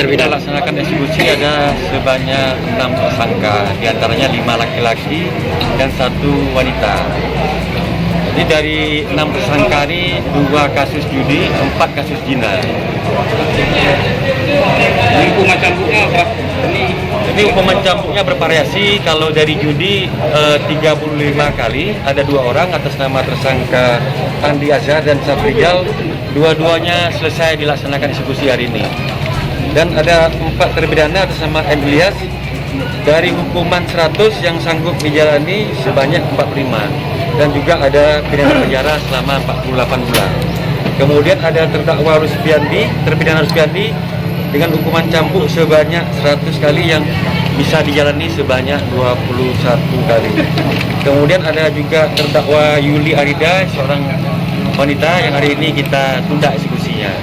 kita laksanakan eksekusi ada sebanyak 6 tersangka, diantaranya 5 laki-laki dan 1 wanita. Jadi dari 6 tersangka ini 2 kasus judi, 4 kasus zina. Hukuman cambuknya apa? Jadi hukuman cambuknya bervariasi. Kalau dari judi 35 kali, ada 2 orang atas nama tersangka Andi Azhar dan Safrijal. Dua-duanya selesai dilaksanakan eksekusi hari ini. Dan ada 4 terpidana atas nama M. Ilyas. Dari hukuman 100 yang sanggup dijalani sebanyak 45. Dan juga ada pidana penjara selama 48 bulan. Kemudian ada terdakwa Rusbiandi, terpidana Rusbiandi dengan hukuman cambuk sebanyak 100 kali yang bisa dijalani sebanyak 21 kali. Kemudian ada juga terdakwa Yuli Arida, seorang wanita yang hari ini kita tunda eksekusinya.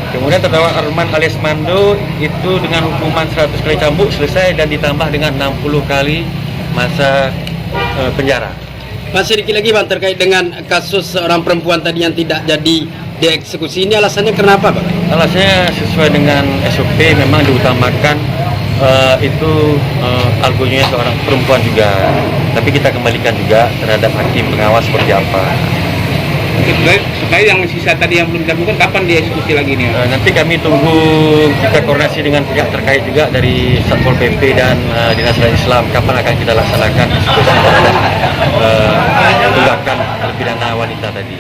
Kemudian terdakwa Arman alias Mando itu dengan hukuman 100 kali cambuk selesai dan ditambah dengan 60 kali masa penjara. Mas, sedikit lagi Bang terkait dengan kasus seorang perempuan tadi yang tidak jadi dieksekusi, ini alasannya kenapa Bang? Alasannya sesuai dengan SOP, memang diutamakan algonya seorang perempuan juga. Tapi kita kembalikan juga terhadap hakim pengawas seperti apa. Terkait yang sisa tadi yang belum dilakukan, kapan dieksekusi lagi nih? Nanti kami tunggu kita koordinasi dengan pihak terkait juga dari Satpol PP dan Dinas Islam kapan akan kita laksanakan eksekusi terhadap tunggakan terpidana wanita tadi.